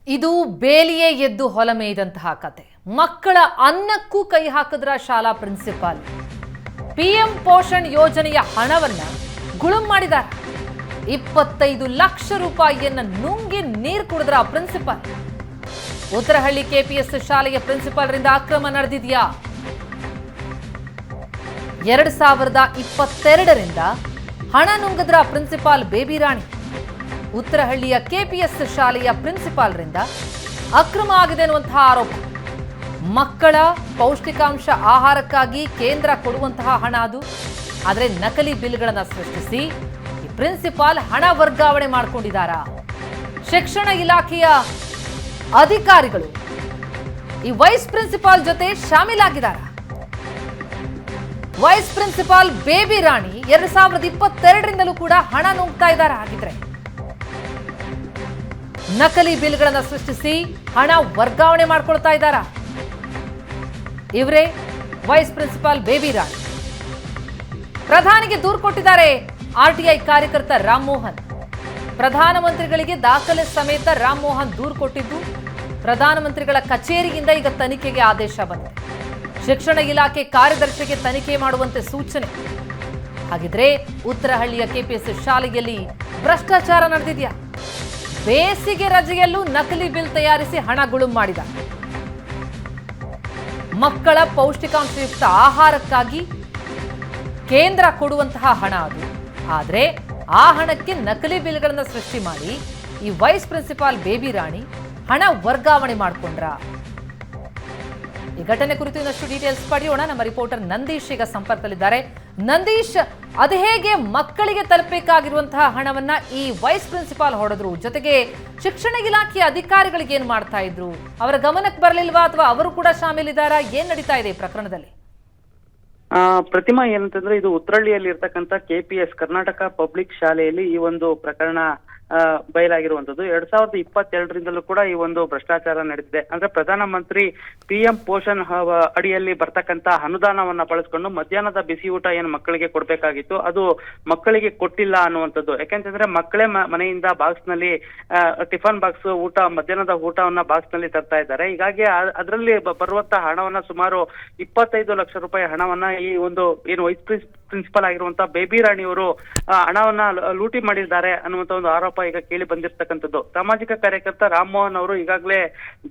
ಇದು ಬೇಲಿಯೇ ಎದ್ದು ಹೊಲ ಮೇಯ್ದಂತಹ ಕತೆ. ಮಕ್ಕಳ ಅನ್ನಕ್ಕೂ ಕೈ ಹಾಕಿದ್ರ ಶಾಲಾ ಪ್ರಿನ್ಸಿಪಾಲ್. ಪಿಎಂ ಪೋಷಣ್ ಯೋಜನೆಯ ಹಣವನ್ನ ಗುಳುಂ ಮಾಡಿದ್ದಾರೆ. 25 ಲಕ್ಷ ರೂಪಾಯಿಯನ್ನ ನುಂಗಿ ನೀರು ಕುಡಿದ್ರ ಪ್ರಿನ್ಸಿಪಾಲ್. ಉತ್ತರಹಳ್ಳಿ ಕೆಪಿಎಸ್ ಶಾಲೆಯ ಪ್ರಿನ್ಸಿಪಾಲ್ರಿಂದ ಅಕ್ರಮ ನಡೆದಿದೆಯಾ? 2022ರಿಂದ ಹಣ ನುಂಗದ್ರ ಪ್ರಿನ್ಸಿಪಾಲ್ ಬೇಬಿ ರಾಣಿ. ಉತ್ತರಹಳ್ಳಿಯ ಕೆಪಿಎಸ್ ಶಾಲೆಯ ಪ್ರಿನ್ಸಿಪಾಲ್ರಿಂದ ಅಕ್ರಮ ಆಗಿದೆ ಅನ್ನುವಂತಹ ಆರೋಪ. ಮಕ್ಕಳ ಪೌಷ್ಟಿಕಾಂಶ ಆಹಾರಕ್ಕಾಗಿ ಕೇಂದ್ರ ಕೊಡುವಂತಹ ಹಣ ಅದು. ಆದರೆ ನಕಲಿ ಬಿಲ್ಗಳನ್ನು ಸೃಷ್ಟಿಸಿ ಈ ಪ್ರಿನ್ಸಿಪಾಲ್ ಹಣ ವರ್ಗಾವಣೆ ಮಾಡಿಕೊಂಡಿದ್ದಾರಾ? ಶಿಕ್ಷಣ ಇಲಾಖೆಯ ಅಧಿಕಾರಿಗಳು ಈ ವೈಸ್ ಪ್ರಿನ್ಸಿಪಾಲ್ ಜೊತೆ ಶಾಮೀಲಾಗಿದ್ದಾರಾ? ವೈಸ್ ಪ್ರಿನ್ಸಿಪಾಲ್ ಬೇಬಿ ರಾಣಿ 2022ರಿಂದಲೂ ಕೂಡ ಹಣ ನುಂಗ್ತಾ ಇದ್ದಾರೆ. ಹಾಗಿದ್ರೆ ನಕಲಿ ಬಿಲ್ಗಳನ್ನು ಸೃಷ್ಟಿಸಿ ಹಣ ವರ್ಗಾವಣೆ ಮಾಡ್ಕೊಳ್ತಾ ಇದ್ದಾರಾ? ಇವರೇ ವೈಸ್ ಪ್ರಿನ್ಸಿಪಾಲ್ ಬೇಬಿ ರಾಣಿ. ಪ್ರಧಾನಿಗೆ ದೂರು ಕೊಟ್ಟಿದ್ದಾರೆ ಆರ್ಟಿಐ ಕಾರ್ಯಕರ್ತ ರಾಮಮೋಹನ್. ಪ್ರಧಾನಮಂತ್ರಿಗಳಿಗೆ ದಾಖಲೆ ಸಮೇತ ರಾಮಮೋಹನ್ ದೂರು ಕೊಟ್ಟಿದ್ದು ಪ್ರಧಾನಮಂತ್ರಿಗಳ ಕಚೇರಿಯಿಂದ ಈಗ ತನಿಖೆಗೆ ಆದೇಶ ಬಂದಿದೆ. ಶಿಕ್ಷಣ ಇಲಾಖೆ ಕಾರ್ಯದರ್ಶಿಗೆ ತನಿಖೆ ಮಾಡುವಂತೆ ಸೂಚನೆ. ಹಾಗಿದ್ರೆ ಉತ್ತರಹಳ್ಳಿಯ ಕೆಪಿಎಸ್ ಶಾಲೆಯಲ್ಲಿ ಭ್ರಷ್ಟಾಚಾರ ನಡೆದಿದೆಯಾ? ಬೇಸಿಗೆ ರಜೆಯಲ್ಲೂ ನಕಲಿ ಬಿಲ್ ತಯಾರಿಸಿ ಹಣ ಗುಳುಂ ಮಾಡಿದ. ಮಕ್ಕಳ ಪೌಷ್ಟಿಕಾಂಶಯುಕ್ತ ಆಹಾರಕ್ಕಾಗಿ ಕೇಂದ್ರ ಕೊಡುವಂತಹ ಹಣ ಅದು. ಆದರೆ ಆ ಹಣಕ್ಕೆ ನಕಲಿ ಬಿಲ್ಗಳನ್ನು ಸೃಷ್ಟಿ ಮಾಡಿ ಈ ವೈಸ್ ಪ್ರಿನ್ಸಿಪಾಲ್ ಬೇಬಿ ರಾಣಿ ಹಣ ವರ್ಗಾವಣೆ ಮಾಡಿಕೊಂಡ್ರ? ಈ ಘಟನೆ ಕುರಿತು ಇನ್ನಷ್ಟು ಡೀಟೇಲ್ಸ್ ಪಡೆಯೋಣ. ನಮ್ಮ ರಿಪೋರ್ಟರ್ ನಂದೀಶ್ ಈಗ ಸಂಪರ್ಕದಲ್ಲಿದ್ದಾರೆ. ನಂದೀಶ್, ಅದು ಹೇಗೆ ಮಕ್ಕಳಿಗೆ ತಲುಪಬೇಕಾಗಿರುವಂತಹ ಹಣವನ್ನ ಈ ವೈಸ್ ಪ್ರಿನ್ಸಿಪಾಲ್ ಹೊಡೆದ್ರು? ಜೊತೆಗೆ ಶಿಕ್ಷಣ ಇಲಾಖೆಯ ಅಧಿಕಾರಿಗಳಿಗೆ ಏನ್ ಮಾಡ್ತಾ ಇದ್ರು? ಅವರ ಗಮನಕ್ಕೆ ಬರಲಿಲ್ವಾ ಅಥವಾ ಅವರು ಕೂಡ ಶಾಮೀಲಿದ್ದಾರಾ? ಏನ್ ನಡೀತಾ ಇದೆ ಈ ಪ್ರಕರಣದಲ್ಲಿ? ಪ್ರತಿಮಾ, ಏನಂತಂದ್ರೆ ಇದು ಉತ್ತರಹಳ್ಳಿಯಲ್ಲಿ ಇರ್ತಕ್ಕಂಥ ಕೆಪಿಎಸ್ ಕರ್ನಾಟಕ ಪಬ್ಲಿಕ್ ಶಾಲೆಯಲ್ಲಿ ಈ ಒಂದು ಪ್ರಕರಣ ಬಯಲಾಗಿರುವಂತದ್ದು. 2022ರಿಂದಲೂ ಕೂಡ ಈ ಒಂದು ಭ್ರಷ್ಟಾಚಾರ ನಡೆದಿದೆ. ಅಂದ್ರೆ ಪ್ರಧಾನಮಂತ್ರಿ ಪಿಎಂ ಪೋಷಣ್ ಅಡಿಯಲ್ಲಿ ಬರ್ತಕ್ಕಂತ ಅನುದಾನವನ್ನ ಬಳಸ್ಕೊಂಡು ಮಧ್ಯಾಹ್ನದ ಬಿಸಿ ಊಟ ಏನು ಮಕ್ಕಳಿಗೆ ಕೊಡ್ಬೇಕಾಗಿತ್ತು ಅದು ಮಕ್ಕಳಿಗೆ ಕೊಟ್ಟಿಲ್ಲ ಅನ್ನುವಂಥದ್ದು. ಯಾಕೆಂತಂದ್ರೆ ಮಕ್ಕಳೇ ಮನೆಯಿಂದ ಬಾಕ್ಸ್ ನಲ್ಲಿ ಟಿಫನ್ ಬಾಕ್ಸ್ ಊಟ ಮಧ್ಯಾಹ್ನದ ಊಟವನ್ನ ಬಾಕ್ಸ್ ನಲ್ಲಿ ತರ್ತಾ ಇದ್ದಾರೆ. ಹೀಗಾಗಿ ಅದರಲ್ಲಿ ಬರುವಂತಹ ಹಣವನ್ನ ಸುಮಾರು 25 ಲಕ್ಷ ರೂಪಾಯಿ ಹಣವನ್ನ ಈ ಒಂದು ಏನು ವೈಸ್ ಪ್ರಿನ್ಸಿಪಲ್ ಆಗಿರುವಂತಹ ಬೇಬಿ ರಾಣಿಯವರು ಹಣವನ್ನ ಲೂಟಿ ಮಾಡಿದ್ದಾರೆ ಅನ್ನುವಂತ ಒಂದು ಆರೋಪ ಈಗ ಕೇಳಿ ಬಂದಿರತಕ್ಕಂಥದ್ದು. ಸಾಮಾಜಿಕ ಕಾರ್ಯಕರ್ತ ರಾಮಮೋಹನ್ ಅವರು ಈಗಾಗಲೇ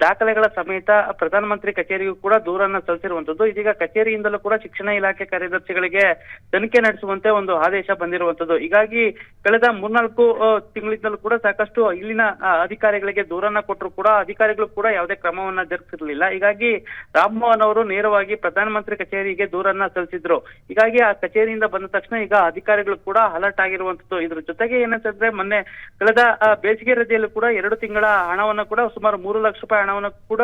ದಾಖಲೆಗಳ ಸಮೇತ ಪ್ರಧಾನಮಂತ್ರಿ ಕಚೇರಿಗೂ ಕೂಡ ದೂರನ್ನ ಸಲ್ಲಿಸಿರುವಂತದ್ದು. ಇದೀಗ ಕಚೇರಿಯಿಂದಲೂ ಕೂಡ ಶಿಕ್ಷಣ ಇಲಾಖೆ ಕಾರ್ಯದರ್ಶಿಗಳಿಗೆ ತನಿಖೆ ನಡೆಸುವಂತೆ ಒಂದು ಆದೇಶ ಬಂದಿರುವಂತದ್ದು. ಹೀಗಾಗಿ ಕಳೆದ 3-4 ತಿಂಗಳಿಂದಲೂ ಕೂಡ ಸಾಕಷ್ಟು ಇಲ್ಲಿನ ಅಧಿಕಾರಿಗಳಿಗೆ ದೂರನ್ನ ಕೊಟ್ಟರು ಕೂಡ ಅಧಿಕಾರಿಗಳು ಕೂಡ ಯಾವುದೇ ಕ್ರಮವನ್ನ ಜರುಗಿಸಿರ್ಲಿಲ್ಲ. ಹೀಗಾಗಿ ರಾಮಮೋಹನ್ ಅವರು ನೇರವಾಗಿ ಪ್ರಧಾನಮಂತ್ರಿ ಕಚೇರಿಗೆ ದೂರನ್ನ ಸಲ್ಲಿಸಿದ್ರು. ಹೀಗಾಗಿ ಆ ಕಚೇರಿಯಿಂದ ಬಂದ ತಕ್ಷಣ ಈಗ ಅಧಿಕಾರಿಗಳು ಕೂಡ ಅಲರ್ಟ್ ಆಗಿರುವಂತದ್ದು. ಇದ್ರ ಜೊತೆಗೆ ಏನಂತಂದ್ರೆ ಮೊನ್ನೆ ಕಳೆದ ಬೇಸಿಗೆ ರಜೆಯಲ್ಲೂ ಕೂಡ 2 ತಿಂಗಳ ಹಣವನ್ನು ಕೂಡ ಸುಮಾರು 3 ಲಕ್ಷ ರೂಪಾಯಿ ಹಣವನ್ನು ಕೂಡ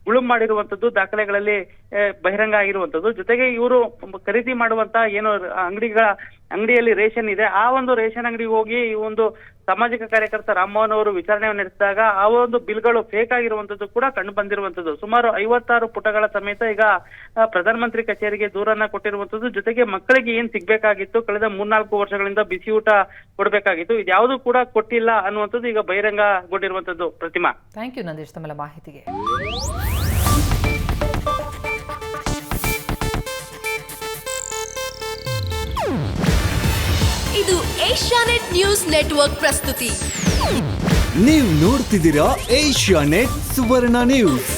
ಗುಳುಂ ಮಾಡಿರುವಂತದ್ದು ದಾಖಲೆಗಳಲ್ಲಿ ಬಹಿರಂಗ ಆಗಿರುವಂತದ್ದು. ಜೊತೆಗೆ ಇವರು ಖರೀದಿ ಮಾಡುವಂತಹ ಏನು ಅಂಗಡಿಯಲ್ಲಿ ರೇಷನ್ ಇದೆ, ಆ ಒಂದು ರೇಷನ್ ಅಂಗಡಿಗೆ ಹೋಗಿ ಈ ಒಂದು ಸಾಮಾಜಿಕ ಕಾರ್ಯಕರ್ತ ರಾಮಮೋಹನ್ ಅವರು ವಿಚಾರಣೆ ನಡೆಸಿದಾಗ ಆ ಒಂದು ಬಿಲ್ಗಳು ಫೇಕ್ ಆಗಿರುವಂತದ್ದು ಕೂಡ ಕಂಡು ಬಂದಿರುವಂತದ್ದು. ಸುಮಾರು 56 ಪುಟಗಳ ಸಮೇತ ಈಗ ಪ್ರಧಾನಮಂತ್ರಿ ಕಚೇರಿಗೆ ದೂರನ್ನ ಕೊಟ್ಟಿರುವಂತದ್ದು. ಜೊತೆಗೆ ಮಕ್ಕಳಿಗೆ ಏನ್ ಸಿಗ್ಬೇಕಾಗಿತ್ತು, ಕಳೆದ 3-4 ವರ್ಷಗಳಿಂದ ಬಿಸಿ ಊಟ ಕೊಡ್ಬೇಕಾಗಿತ್ತು, ಇದ್ಯಾವುದು ಕೂಡ ಕೊಟ್ಟಿಲ್ಲ ಅನ್ನುವಂಥದ್ದು ಈಗ ಬಹಿರಂಗಗೊಂಡಿರುವಂತದ್ದು. ಪ್ರತಿಮಾ, ಥ್ಯಾಂಕ್ ಯು ನಂದೀಶ್ ತಮ್ಮ ಮಾಹಿತಿಗೆ. ಇದು ಏಷ್ಯಾನೆಟ್ ನ್ಯೂಸ್ ನೆಟ್ವರ್ಕ್ ಪ್ರಸ್ತುತಿ. ನೀವು ನೋಡ್ತಿದ್ದೀರಾ ಏಷ್ಯಾನೆಟ್ ಸುವರ್ಣ ನ್ಯೂಸ್.